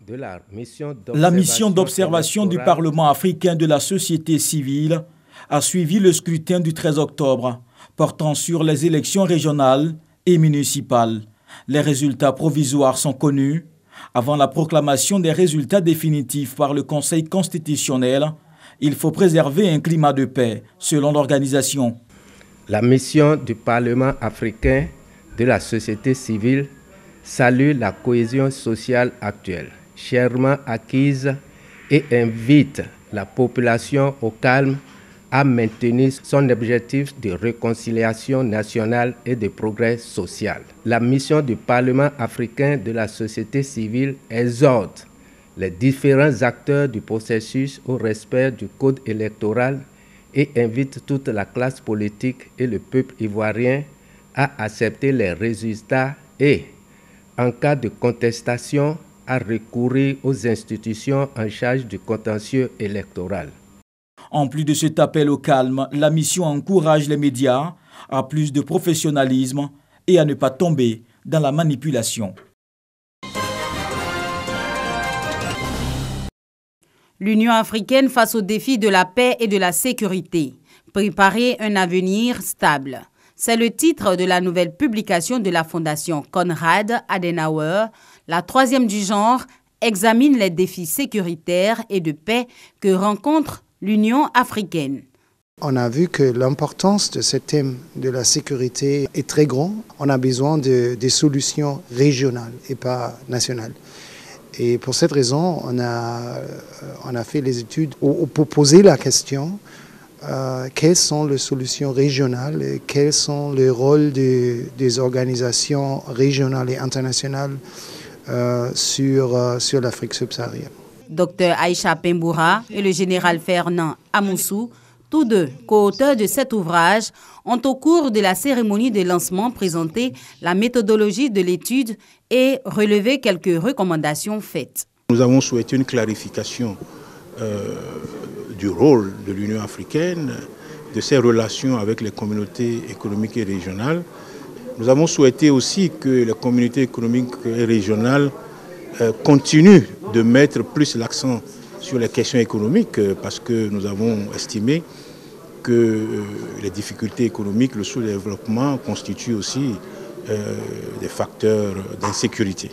La mission d'observation du Parlement africain de la société civile a suivi le scrutin du 13 octobre portant sur les élections régionales et municipales. Les résultats provisoires sont connus. Avant la proclamation des résultats définitifs par le Conseil constitutionnel, il faut préserver un climat de paix, selon l'organisation. La mission du Parlement africain de la société civile salue la cohésion sociale actuelle, chèrement acquise, et invite la population au calme à maintenir son objectif de réconciliation nationale et de progrès social. La mission du Parlement africain de la société civile exhorte les différents acteurs du processus au respect du code électoral et invite toute la classe politique et le peuple ivoirien à accepter les résultats et, en cas de contestation, à recourir aux institutions en charge du contentieux électoral. En plus de cet appel au calme, la mission encourage les médias à plus de professionnalisme et à ne pas tomber dans la manipulation. L'Union africaine face aux défis de la paix et de la sécurité. Préparer un avenir stable. C'est le titre de la nouvelle publication de la Fondation Konrad Adenauer. La troisième du genre examine les défis sécuritaires et de paix que rencontre l'Union africaine. On a vu que l'importance de ce thème de la sécurité est très grande. On a besoin de solutions régionales et pas nationales. Et pour cette raison, on a fait les études pour poser la question quelles sont les solutions régionales et quels sont les rôles des organisations régionales et internationales sur l'Afrique subsaharienne. Dr Aïcha Pemboura et le général Fernand Amoussou, tous deux co-auteurs de cet ouvrage, ont au cours de la cérémonie de lancement présenté la méthodologie de l'étude et relevé quelques recommandations faites. Nous avons souhaité une clarification du rôle de l'Union africaine, de ses relations avec les communautés économiques et régionales. Nous avons souhaité aussi que les communautés économiques et régionales continuent de mettre plus l'accent sur les questions économiques parce que nous avons estimé que les difficultés économiques, le sous-développement constituent aussi des facteurs d'insécurité.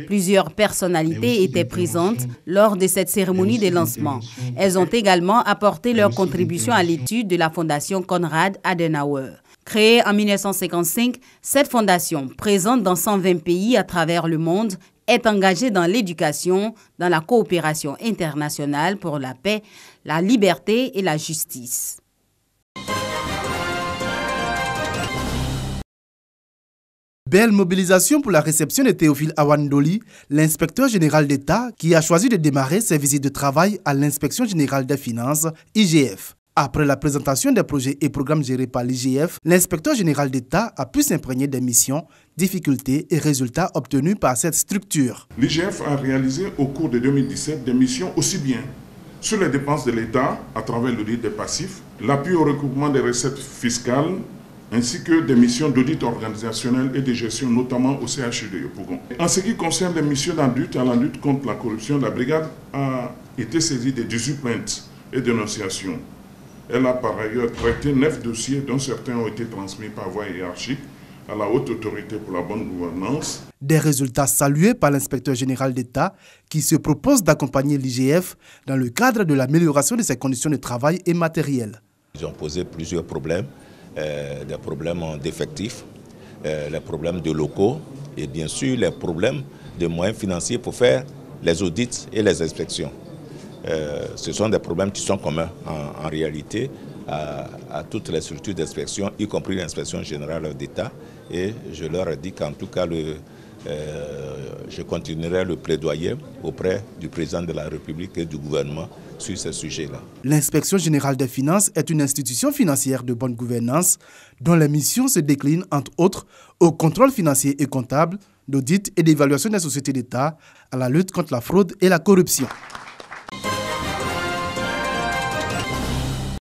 Plusieurs personnalités étaient présentes lors de cette cérémonie de lancement. Elles ont également apporté leur contribution à l'étude de la Fondation Konrad Adenauer. Créée en 1955, cette fondation, présente dans 120 pays à travers le monde, est engagée dans l'éducation, dans la coopération internationale pour la paix, la liberté et la justice. Belle mobilisation pour la réception de Théophile Awandoli, l'inspecteur général d'État qui a choisi de démarrer ses visites de travail à l'inspection générale des finances, IGF. Après la présentation des projets et programmes gérés par l'IGF, l'inspecteur général d'État a pu s'imprégner des missions, difficultés et résultats obtenus par cette structure. L'IGF a réalisé au cours de 2017 des missions aussi bien sur les dépenses de l'État à travers l'audit des passifs, l'appui au recouvrement des recettes fiscales, ainsi que des missions d'audit organisationnel et de gestion, notamment au CHU de Yopougon. En ce qui concerne les missions en lutte contre la corruption, la brigade a été saisie de 18 plaintes et dénonciations. Elle a par ailleurs traité 9 dossiers dont certains ont été transmis par voie hiérarchique à la haute autorité pour la bonne gouvernance. Des résultats salués par l'inspecteur général d'État qui se propose d'accompagner l'IGF dans le cadre de l'amélioration de ses conditions de travail et matérielles. Ils ont posé plusieurs problèmes, des problèmes d'effectifs, les problèmes de locaux et bien sûr les problèmes de moyens financiers pour faire les audits et les inspections. Ce sont des problèmes qui sont communs en réalité à toutes les structures d'inspection, y compris l'inspection générale d'État. Et je leur ai dit qu'en tout cas, je continuerai le plaidoyer auprès du président de la République et du gouvernement sur ces sujets-là. L'inspection générale des finances est une institution financière de bonne gouvernance dont les missions se déclinent entre autres au contrôle financier et comptable, d'audit et d'évaluation des sociétés d'État, à la lutte contre la fraude et la corruption.